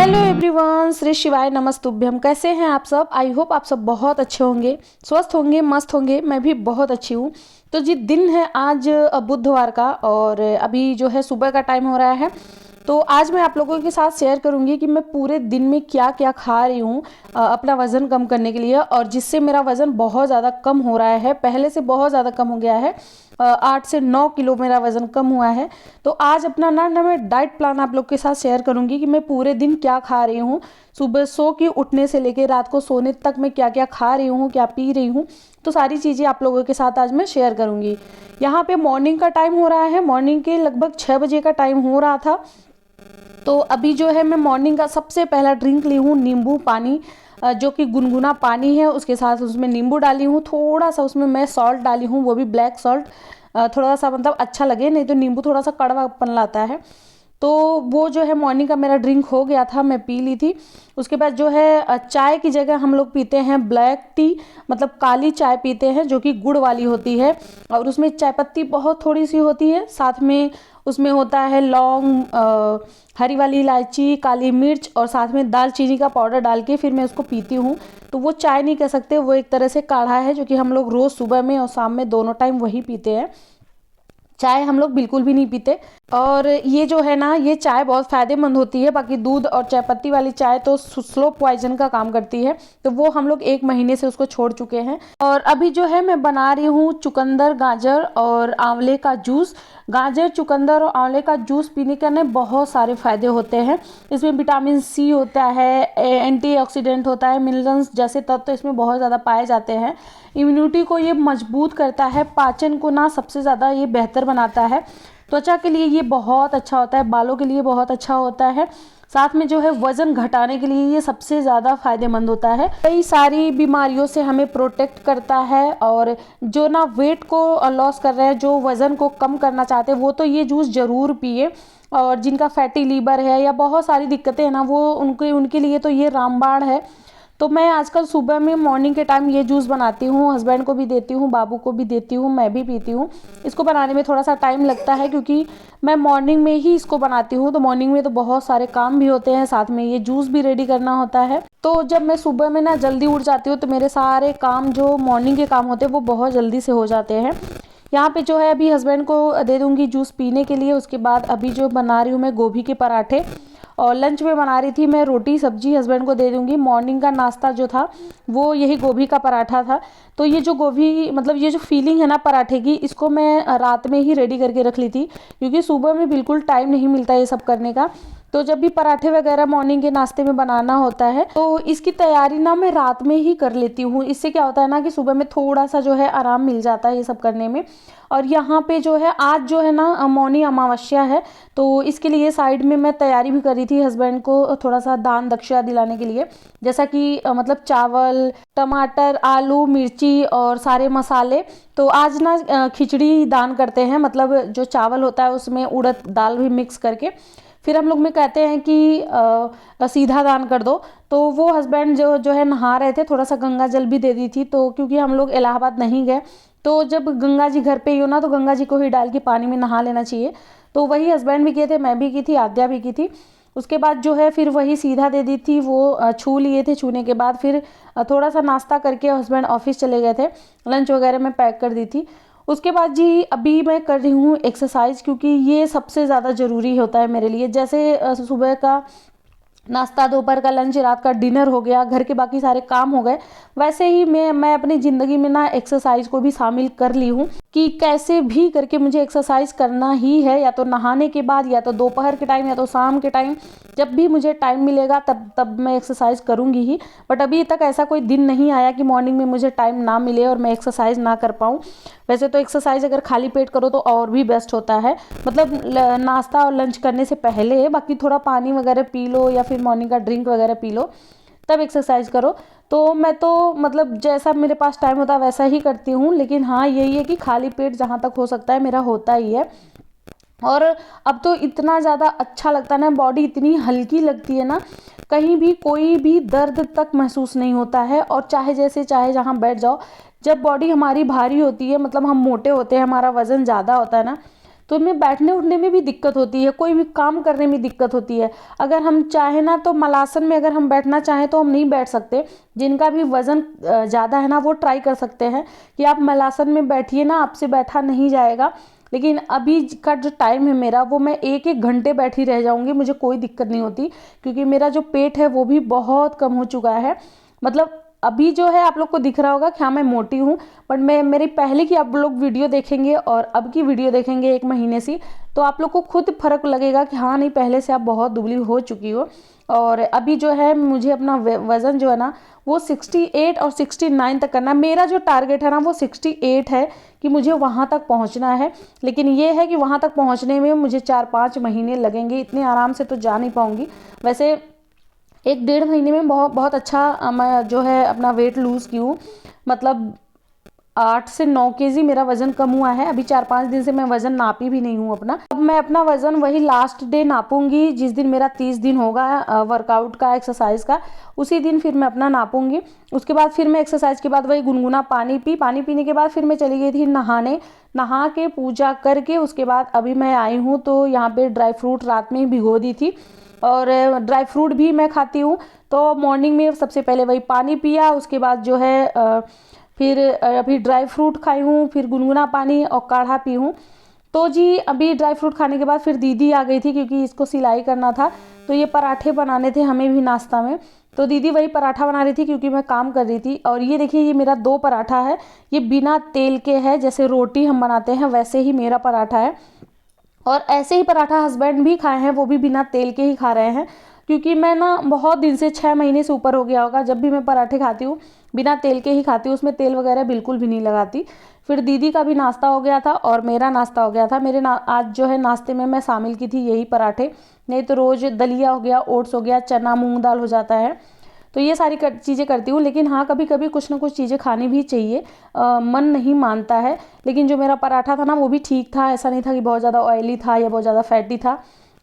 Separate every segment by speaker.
Speaker 1: Hello everyone, Shri शिवाय नमस्तुभ्यम। कैसे हैं आप सब? आई होप आप सब बहुत अच्छे होंगे, स्वस्थ होंगे, मस्त होंगे। मैं भी बहुत अच्छी हूँ। तो जी दिन है आज बुधवार का और अभी जो है सुबह का टाइम हो रहा है। तो आज मैं आप लोगों के साथ शेयर करूंगी कि मैं पूरे दिन में क्या क्या खा रही हूँ अपना वज़न कम करने के लिए, और जिससे मेरा वज़न बहुत ज़्यादा कम हो रहा है, पहले से बहुत ज़्यादा कम हो गया है। 8 से 9 किलो मेरा वज़न कम हुआ है। तो आज अपना ना मैं डाइट प्लान आप लोग के साथ शेयर करूंगी कि मैं पूरे दिन क्या खा रही हूँ, सुबह सो के उठने से लेकर रात को सोने तक मैं क्या क्या खा रही हूँ, क्या पी रही हूँ। तो सारी चीज़ें आप लोगों के साथ आज मैं शेयर करूंगी। यहाँ पे मॉर्निंग का टाइम हो रहा है, मॉर्निंग के लगभग 6 बजे का टाइम हो रहा था। तो अभी जो है मैं मॉर्निंग का सबसे पहला ड्रिंक ली हूँ नींबू पानी, जो कि गुनगुना पानी है। उसके साथ उसमें नींबू डाली हूँ, थोड़ा सा उसमें मैं सॉल्ट डाली हूँ, वो भी ब्लैक सॉल्ट, थोड़ा सा मतलब अच्छा लगे, नहीं तो नींबू थोड़ा सा कड़वापन लाता है। तो वो जो है मॉर्निंग का मेरा ड्रिंक हो गया था, मैं पी ली थी। उसके बाद जो है चाय की जगह हम लोग पीते हैं ब्लैक टी, मतलब काली चाय पीते हैं जो कि गुड़ वाली होती है, और उसमें चाय पत्ती बहुत थोड़ी सी होती है, साथ में उसमें होता है लौंग, हरी वाली इलायची, काली मिर्च, और साथ में दालचीनी का पाउडर डाल के फिर मैं उसको पीती हूँ। तो वो चाय नहीं कह सकते, वो एक तरह से काढ़ा है जो कि हम लोग रोज़ सुबह में और शाम में दोनों टाइम वही पीते हैं। चाय हम लोग बिल्कुल भी नहीं पीते। और ये जो है ना, ये चाय बहुत फ़ायदेमंद होती है। बाकी दूध और चाय पत्ती वाली चाय तो स्लो पॉइजन का काम करती है, तो वो हम लोग 1 महीने से उसको छोड़ चुके हैं। और अभी जो है मैं बना रही हूँ चुकंदर, गाजर और आंवले का जूस। गाजर, चुकंदर और आंवले का जूस पीने के ना बहुत सारे फ़ायदे होते हैं। इसमें विटामिन सी होता है, एंटीऑक्सीडेंट होता है, मिनरल्स जैसे तत्व तो इसमें बहुत ज़्यादा पाए जाते हैं। इम्यूनिटी को ये मजबूत करता है, पाचन को ना सबसे ज़्यादा ये बेहतर बनाता है, त्वचा के लिए ये बहुत अच्छा होता है, बालों के लिए बहुत अच्छा होता है, साथ में जो है वज़न घटाने के लिए ये सबसे ज़्यादा फायदेमंद होता है। कई सारी बीमारियों से हमें प्रोटेक्ट करता है। और जो ना वेट को लॉस कर रहे हैं, जो वज़न को कम करना चाहते हैं, वो तो ये जूस ज़रूर पिए। और जिनका फैटी लीवर है या बहुत सारी दिक्कतें हैं ना, वो उनके लिए तो ये रामबाण है। तो मैं आजकल सुबह में मॉर्निंग के टाइम ये जूस बनाती हूँ, हस्बैंड को भी देती हूँ, बाबू को भी देती हूँ, मैं भी पीती हूँ। इसको बनाने में थोड़ा सा टाइम लगता है क्योंकि मैं मॉर्निंग में ही इसको बनाती हूँ, तो मॉर्निंग में तो बहुत सारे काम भी होते हैं, साथ में ये जूस भी रेडी करना होता है। तो जब मैं सुबह में ना जल्दी उठ जाती हूँ तो मेरे सारे काम जो मॉर्निंग के काम होते हैं वो बहुत जल्दी से हो जाते हैं। यहाँ पे जो है अभी हस्बैंड को दे दूँगी जूस पीने के लिए। उसके बाद अभी जो बना रही हूँ मैं गोभी के पराठे, और लंच में बना रही थी मैं रोटी सब्जी, हस्बैंड को दे दूंगी। मॉर्निंग का नाश्ता जो था वो यही गोभी का पराठा था। तो ये जो गोभी, मतलब ये जो फीलिंग है ना पराठे की, इसको मैं रात में ही रेडी करके रख ली थी, क्योंकि सुबह में बिल्कुल टाइम नहीं मिलता ये सब करने का। तो जब भी पराठे वगैरह मॉर्निंग के नाश्ते में बनाना होता है तो इसकी तैयारी ना मैं रात में ही कर लेती हूँ। इससे क्या होता है ना कि सुबह में थोड़ा सा जो है आराम मिल जाता है ये सब करने में। और यहाँ पे जो है आज जो है ना मौनी अमावस्या है, तो इसके लिए साइड में मैं तैयारी भी कर रही थी हस्बैंड को थोड़ा सा दान दक्षिणा दिलाने के लिए, जैसा कि मतलब चावल, टमाटर, आलू, मिर्ची और सारे मसाले। तो आज ना खिचड़ी दान करते हैं, मतलब जो चावल होता है उसमें उड़द दाल भी मिक्स करके, फिर हम लोग में कहते हैं कि सीधा दान कर दो। तो वो हस्बैंड जो है नहा रहे थे, थोड़ा सा गंगा जल भी दे दी थी। तो क्योंकि हम लोग इलाहाबाद नहीं गए, तो जब गंगा जी घर पे ही हो ना, तो गंगा जी को ही डाल के पानी में नहा लेना चाहिए। तो वही हस्बैंड भी किए थे, मैं भी की थी, आद्या भी की थी। उसके बाद जो है फिर वही सीधा दे दी थी, वो छू लिए थे। छूने के बाद फिर थोड़ा सा नाश्ता करके हस्बैंड ऑफिस चले गए थे, लंच वगैरह मैं पैक कर दी थी। उसके बाद जी अभी मैं कर रही हूँ एक्सरसाइज, क्योंकि ये सबसे ज़्यादा ज़रूरी होता है मेरे लिए। जैसे सुबह का नाश्ता, दोपहर का लंच, रात का डिनर हो गया, घर के बाकी सारे काम हो गए, वैसे ही मैं अपनी ज़िंदगी में ना एक्सरसाइज को भी शामिल कर ली हूँ कि कैसे भी करके मुझे एक्सरसाइज करना ही है, या तो नहाने के बाद, या तो दोपहर के टाइम, या तो शाम के टाइम। जब भी मुझे टाइम मिलेगा तब मैं एक्सरसाइज करूँगी ही। बट अभी तक ऐसा कोई दिन नहीं आया कि मॉर्निंग में मुझे टाइम ना मिले और मैं एक्सरसाइज ना कर पाऊँ। वैसे तो एक्सरसाइज अगर खाली पेट करो तो और भी बेस्ट होता है, मतलब नाश्ता और लंच करने से पहले बाकी थोड़ा पानी वगैरह पी लो, या फिर मॉर्निंग का ड्रिंक वगैरह पी लो, तब एक्सरसाइज करो। तो मैं तो मतलब जैसा मेरे पास टाइम होता है वैसा ही करती हूँ, लेकिन हाँ यही है कि खाली पेट जहाँ तक हो सकता है मेरा होता ही है। और अब तो इतना ज़्यादा अच्छा लगता है ना, बॉडी इतनी हल्की लगती है ना, कहीं भी कोई भी दर्द तक महसूस नहीं होता है। और चाहे जैसे चाहे जहाँ बैठ जाओ, जब बॉडी हमारी भारी होती है, मतलब हम मोटे होते हैं, हमारा वज़न ज़्यादा होता है ना, तो हमें बैठने उठने में भी दिक्कत होती है, कोई भी काम करने में दिक्कत होती है। अगर हम चाहें ना तो मलासन में अगर हम बैठना चाहें तो हम नहीं बैठ सकते। जिनका भी वज़न ज़्यादा है ना वो ट्राई कर सकते हैं कि आप मलासन में बैठिए ना, आपसे बैठा नहीं जाएगा। लेकिन अभी का जो टाइम है मेरा, वो मैं 1-1 घंटे बैठी रह जाऊंगी, मुझे कोई दिक्कत नहीं होती, क्योंकि मेरा जो पेट है वो भी बहुत कम हो चुका है। मतलब अभी जो है आप लोग को दिख रहा होगा कि हाँ मैं मोटी हूँ, बट मैं मेरी पहले की आप लोग वीडियो देखेंगे और अब की वीडियो देखेंगे 1 महीने से, तो आप लोग को खुद फर्क लगेगा कि हाँ नहीं, पहले से आप बहुत दुबली हो चुकी हो। और अभी जो है मुझे अपना वज़न जो है ना वो 68 और 69 तक करना है। मेरा जो टारगेट है ना वो 68 है कि मुझे वहाँ तक पहुँचना है। लेकिन ये है कि वहाँ तक पहुँचने में मुझे 4-5 महीने लगेंगे, इतने आराम से तो जा नहीं पाऊँगी। वैसे 1-1.5 महीने में बहुत बहुत अच्छा मैं जो है अपना वेट लूज़ की हूँ। मतलब 8 से 9 केजी मेरा वज़न कम हुआ है। अभी 4-5 दिन से मैं वज़न नापी भी नहीं हूँ अपना। अब मैं अपना वज़न वही लास्ट डे नापूंगी, जिस दिन मेरा 30 दिन होगा वर्कआउट का, एक्सरसाइज का, उसी दिन फिर मैं अपना नापूंगी। उसके बाद फिर मैं एक्सरसाइज के बाद वही गुनगुना पानी पीने के बाद फिर मैं चली गई थी नहाने। नहा के पूजा करके उसके बाद अभी मैं आई हूँ, तो यहाँ पे ड्राई फ्रूट रात में ही भिगो दी थी, और ड्राई फ्रूट भी मैं खाती हूँ। तो मॉर्निंग में सबसे पहले वही पानी पिया, उसके बाद जो है फिर अभी ड्राई फ्रूट खाई हूँ, फिर गुनगुना पानी और काढ़ा पी हूँ। तो जी अभी ड्राई फ्रूट खाने के बाद फिर दीदी आ गई थी, क्योंकि इसको सिलाई करना था, तो ये पराठे बनाने थे हमें भी नाश्ता में। तो दीदी वही पराठा बना रही थी क्योंकि मैं काम कर रही थी। और ये देखिए, ये मेरा 2 पराठा है, ये बिना तेल के है, जैसे रोटी हम बनाते हैं वैसे ही मेरा पराठा है। और ऐसे ही पराठा हस्बैंड भी खाए हैं, वो भी बिना तेल के ही खा रहे हैं, क्योंकि मैं ना बहुत दिन से 6 महीने से ऊपर हो गया होगा, जब भी मैं पराठे खाती हूँ बिना तेल के ही खाती हूँ, उसमें तेल वगैरह बिल्कुल भी नहीं लगाती। फिर दीदी का भी नाश्ता हो गया था और मेरा नाश्ता हो गया था। आज जो है नाश्ते में मैं शामिल की थी यही पराठे, नहीं तो रोज़ दलिया हो गया, ओट्स हो गया, चना मूंग दाल हो जाता है। तो ये सारी चीज़ें करती हूँ। लेकिन हाँ, कभी कभी कुछ ना कुछ चीज़ें खानी भी चाहिए, मन नहीं मानता है। लेकिन जो मेरा पराठा था ना वो भी ठीक था, ऐसा नहीं था कि बहुत ज़्यादा ऑयली था या बहुत ज़्यादा फैटी था,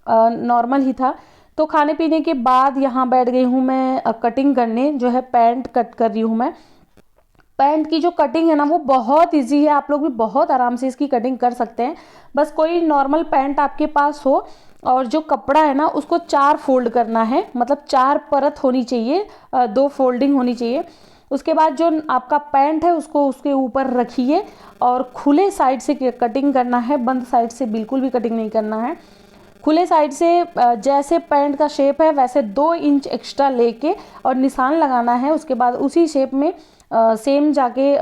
Speaker 1: नॉर्मल ही था। तो खाने पीने के बाद यहाँ बैठ गई हूँ मैं कटिंग करने, जो है पैंट कट कर रही हूँ मैं। पैंट की जो कटिंग है ना वो बहुत इजी है, आप लोग भी बहुत आराम से इसकी कटिंग कर सकते हैं। बस कोई नॉर्मल पैंट आपके पास हो, और जो कपड़ा है ना उसको 4 फोल्ड करना है, मतलब 4 परत होनी चाहिए, 2 फोल्डिंग होनी चाहिए। उसके बाद जो आपका पैंट है उसको उसके ऊपर रखिए और खुले साइड से कटिंग करना है, बंद साइड से बिल्कुल भी कटिंग नहीं करना है। खुले साइड से जैसे पैंट का शेप है वैसे 2 इंच एक्स्ट्रा लेके और निशान लगाना है। उसके बाद उसी शेप में सेम जाके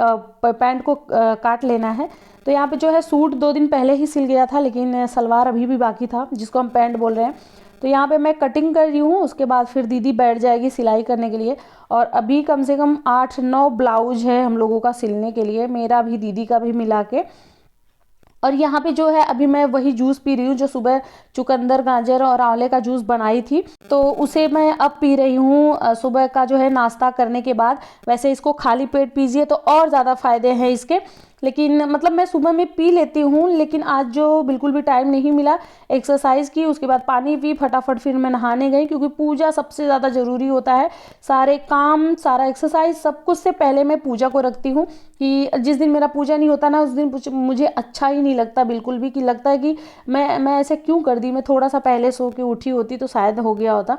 Speaker 1: पैंट को काट लेना है। तो यहाँ पे जो है सूट 2 दिन पहले ही सिल गया था, लेकिन सलवार अभी भी बाकी था, जिसको हम पैंट बोल रहे हैं। तो यहाँ पे मैं कटिंग कर रही हूँ, उसके बाद फिर दीदी बैठ जाएगी सिलाई करने के लिए। और अभी कम से कम 8-9 ब्लाउज है हम लोगों का सिलने के लिए, मेरा भी दीदी का भी मिला के। और यहाँ पे जो है अभी मैं वही जूस पी रही हूँ जो सुबह चुकंदर गाजर और आंवले का जूस बनाई थी, तो उसे मैं अब पी रही हूँ सुबह का जो है नाश्ता करने के बाद। वैसे इसको खाली पेट पीजिए तो और ज़्यादा फायदे हैं इसके, लेकिन मतलब मैं सुबह में पी लेती हूँ, लेकिन आज जो बिल्कुल भी टाइम नहीं मिला, एक्सरसाइज की, उसके बाद पानी पी, फटाफट फिर मैं नहाने गई, क्योंकि पूजा सबसे ज़्यादा ज़रूरी होता है। सारे काम, सारा एक्सरसाइज, सब कुछ से पहले मैं पूजा को रखती हूँ। कि जिस दिन मेरा पूजा नहीं होता ना उस दिन मुझे अच्छा ही नहीं लगता बिल्कुल भी, कि लगता है कि मैं ऐसे क्यों कर दी, मैं थोड़ा सा पहले सो के उठी होती तो शायद हो गया होता।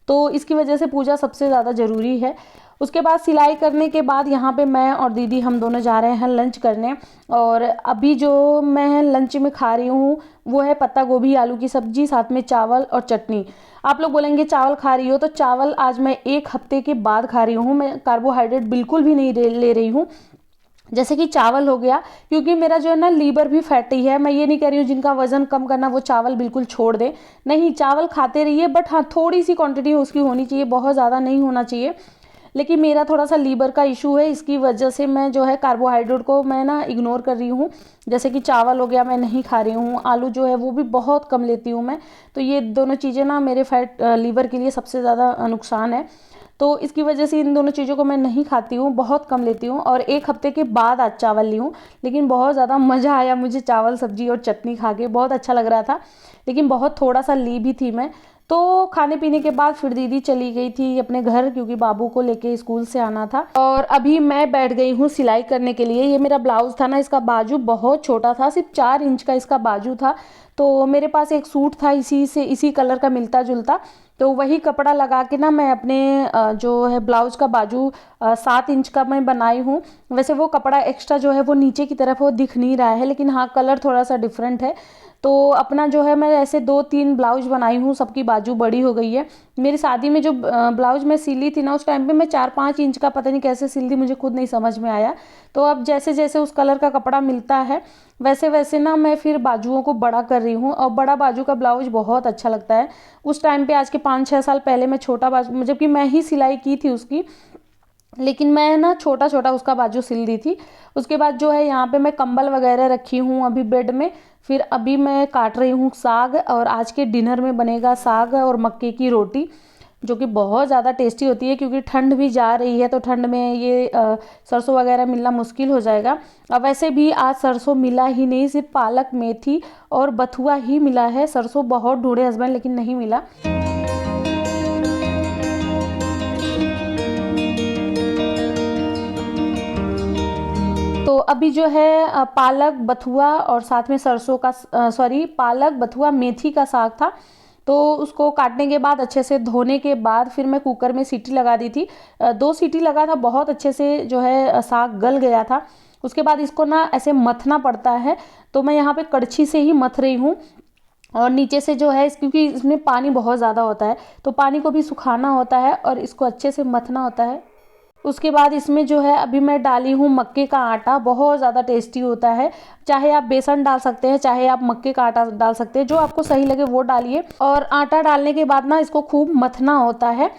Speaker 1: तो इसकी वजह से पूजा सबसे ज़्यादा ज़रूरी है। उसके बाद सिलाई करने के बाद यहाँ पे मैं और दीदी हम दोनों जा रहे हैं लंच करने। और अभी जो मैं लंच में खा रही हूँ वो है पत्ता गोभी आलू की सब्जी, साथ में चावल और चटनी। आप लोग बोलेंगे चावल खा रही हो, तो चावल आज मैं 1 हफ्ते के बाद खा रही हूँ। मैं कार्बोहाइड्रेट बिल्कुल भी नहीं ले रही हूँ। जैसे कि चावल हो गया, क्योंकि मेरा जो है ना लीवर भी फैटी है। मैं ये नहीं कह रही हूँ जिनका वजन कम करना वो चावल बिल्कुल छोड़ दें, नहीं, चावल खाते रहिए, बट हाँ थोड़ी सी क्वांटिटी उसकी होनी चाहिए, बहुत ज़्यादा नहीं होना चाहिए। लेकिन मेरा थोड़ा सा लीवर का इशू है, इसकी वजह से मैं जो है कार्बोहाइड्रेट को मैं ना इग्नोर कर रही हूँ। जैसे कि चावल हो गया मैं नहीं खा रही हूँ, आलू जो है वो भी बहुत कम लेती हूँ मैं। तो ये दोनों चीज़ें ना मेरे लीवर के लिए सबसे ज़्यादा नुकसान है। तो इसकी वजह से इन दोनों चीज़ों को मैं नहीं खाती हूँ, बहुत कम लेती हूँ। और 1 हफ्ते के बाद आज चावल ली हूँ, लेकिन बहुत ज़्यादा मज़ा आया मुझे चावल सब्जी और चटनी खा के, बहुत अच्छा लग रहा था। लेकिन बहुत थोड़ा सा ली भी थी मैं, तो खाने पीने के बाद फिर दीदी चली गई थी अपने घर, क्योंकि बाबू को लेके स्कूल से आना था। और अभी मैं बैठ गई हूँ सिलाई करने के लिए। ये मेरा ब्लाउज़ था ना, इसका बाजू बहुत छोटा था, सिर्फ 4 इंच का इसका बाजू था। तो मेरे पास एक सूट था इसी कलर का मिलता जुलता, तो वही कपड़ा लगा के ना मैं अपने जो है ब्लाउज़ का बाजू 7 इंच का मैं बनाई हूँ। वैसे वो कपड़ा एक्स्ट्रा जो है वो नीचे की तरफ वो दिख नहीं रहा है, लेकिन हाँ कलर थोड़ा सा डिफरेंट है। तो अपना जो है मैं ऐसे 2-3 ब्लाउज बनाई हूँ, सबकी बाजू बड़ी हो गई है। मेरी शादी में जो ब्लाउज मैं सिली थी ना, उस टाइम पे मैं 4-5 इंच का पता नहीं कैसे सिल दी, मुझे खुद नहीं समझ में आया। तो अब जैसे जैसे उस कलर का कपड़ा मिलता है वैसे वैसे ना मैं फिर बाजुओं को बड़ा कर रही हूँ। और बड़ा बाजू का ब्लाउज बहुत अच्छा लगता है। उस टाइम पे आज के 5-6 साल पहले मैं छोटा बाजू, जबकि मैं ही सिलाई की थी उसकी, लेकिन मैं ना छोटा छोटा उसका बाजू सिल दी थी। उसके बाद जो है यहाँ पे मैं कंबल वगैरह रखी हूँ अभी बेड में। फिर अभी मैं काट रही हूँ साग, और आज के डिनर में बनेगा साग और मक्के की रोटी, जो कि बहुत ज़्यादा टेस्टी होती है। क्योंकि ठंड भी जा रही है तो ठंड में ये सरसों वगैरह मिलना मुश्किल हो जाएगा। अब वैसे भी आज सरसों मिला ही नहीं, सिर्फ पालक, मेथी और बथुआ ही मिला है। सरसों बहुत ढूंढे हस्बैंड लेकिन नहीं मिला। तो अभी जो है पालक, बथुआ और साथ में सरसों का पालक, बथुआ, मेथी का साग था। तो उसको काटने के बाद अच्छे से धोने के बाद फिर मैं कुकर में सीटी लगा दी थी। 2 सीटी लगा था, बहुत अच्छे से जो है साग गल गया था। उसके बाद इसको ना ऐसे मथना पड़ता है, तो मैं यहाँ पे कड़छी से ही मथ रही हूँ। और नीचे से जो है क्योंकि इसमें पानी बहुत ज़्यादा होता है, तो पानी को भी सुखाना होता है और इसको अच्छे से मथना होता है। उसके बाद इसमें जो है अभी मैं डाली हूँ मक्के का आटा, बहुत ज़्यादा टेस्टी होता है। चाहे आप बेसन डाल सकते हैं, चाहे आप मक्के का आटा डाल सकते हैं, जो आपको सही लगे वो डालिए। और आटा डालने के बाद ना इसको खूब मथना होता है,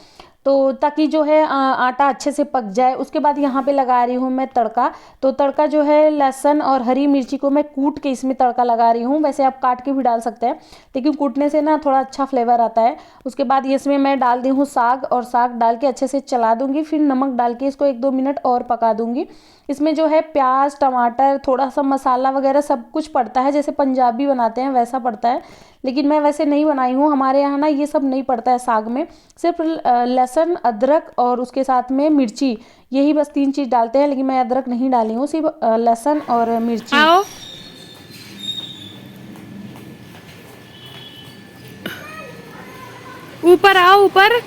Speaker 1: तो ताकि जो है आटा अच्छे से पक जाए। उसके बाद यहाँ पे लगा रही हूँ मैं तड़का। तो तड़का जो है लहसुन और हरी मिर्ची को मैं कूट के इसमें तड़का लगा रही हूँ। वैसे आप काट के भी डाल सकते हैं, लेकिन कूटने से ना थोड़ा अच्छा फ्लेवर आता है। उसके बाद इसमें मैं डाल दी हूँ साग, और साग डाल के अच्छे से चला दूंगी। फिर नमक डाल के इसको 1-2 मिनट और पका दूंगी। इसमें जो है प्याज, टमाटर, थोड़ा सा मसाला वगैरह सब कुछ पड़ता है, जैसे पंजाबी बनाते हैं वैसा पड़ता है। लेकिन मैं वैसे नहीं बनाई हूँ, हमारे यहाँ ना ये सब नहीं पड़ता है साग में। सिर्फ लहसुन, अदरक और उसके साथ में मिर्ची, यही बस 3 चीज़ डालते हैं। लेकिन मैं अदरक नहीं डाली हूँ, सिर्फ लहसुन और मिर्ची।
Speaker 2: आओ ऊपर आओ, ऊपर।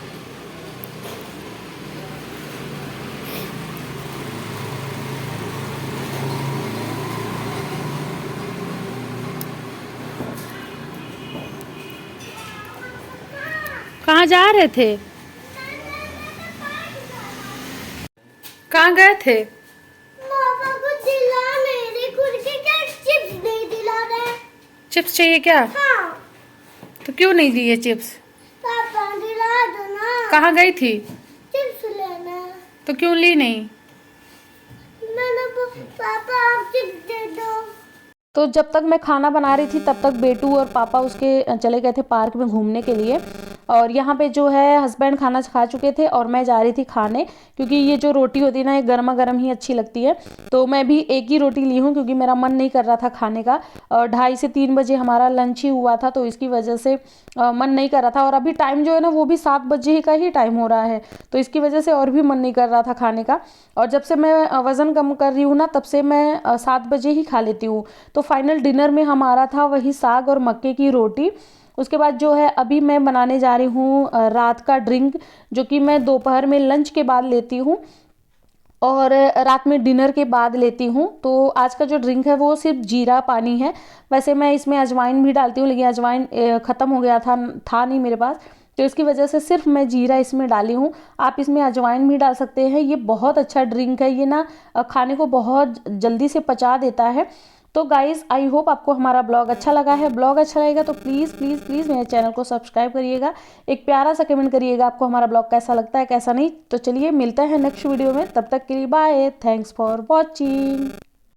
Speaker 2: कहाँ जा रहे थे? कहाँ गए थे?
Speaker 3: पापा को दिला मेरे खुद के क्या चिप्स नहीं दिला रहे।
Speaker 2: चिप्स चाहिए क्या?
Speaker 3: हाँ
Speaker 2: तो क्यों नहीं लिए चिप्स?
Speaker 3: पापा दिला दो ना।
Speaker 2: कहाँ गई थी?
Speaker 3: चिप्स लेना।
Speaker 2: तो क्यों ली नहीं?
Speaker 3: पापा आप चिप्स दे दो।
Speaker 1: तो जब तक मैं खाना बना रही थी तब तक बेटू और पापा उसके चले गए थे पार्क में घूमने के लिए। और यहाँ पे जो है हस्बैंड खाना खा चुके थे और मैं जा रही थी खाने, क्योंकि ये जो रोटी होती है ना, ये गर्मा गर्म ही अच्छी लगती है। तो मैं भी एक ही रोटी ली हूँ, क्योंकि मेरा मन नहीं कर रहा था खाने का। और 2:30 से 3 बजे हमारा लंच ही हुआ था, तो इसकी वजह से मन नहीं कर रहा था। और अभी टाइम जो है ना वो भी 7 बजे का ही टाइम हो रहा है, तो इसकी वजह से और भी मन नहीं कर रहा था खाने का। और जब से मैं वज़न कम कर रही हूँ ना, तब से मैं 7 बजे ही खा लेती हूँ। तो फाइनल डिनर में हमारा था वही साग और मक्के की रोटी। उसके बाद जो है अभी मैं बनाने जा रही हूँ रात का ड्रिंक, जो कि मैं दोपहर में लंच के बाद लेती हूँ और रात में डिनर के बाद लेती हूँ। तो आज का जो ड्रिंक है वो सिर्फ जीरा पानी है। वैसे मैं इसमें अजवाइन भी डालती हूँ, लेकिन अजवाइन ख़त्म हो गया था नहीं मेरे पास, तो इसकी वजह से सिर्फ मैं जीरा इसमें डाली हूँ। आप इसमें अजवाइन भी डाल सकते हैं। ये बहुत अच्छा ड्रिंक है, ये ना खाने को बहुत जल्दी से पचा देता है। तो गाइज़, आई होप आपको हमारा ब्लॉग अच्छा लगा है। ब्लॉग अच्छा लगेगा तो प्लीज़ प्लीज़ प्लीज़ मेरे चैनल को सब्सक्राइब करिएगा। एक प्यारा सा कमेंट करिएगा आपको हमारा ब्लॉग कैसा लगता है कैसा नहीं। तो चलिए मिलते हैं नेक्स्ट वीडियो में, तब तक के लिए बाय। Thanks for watching.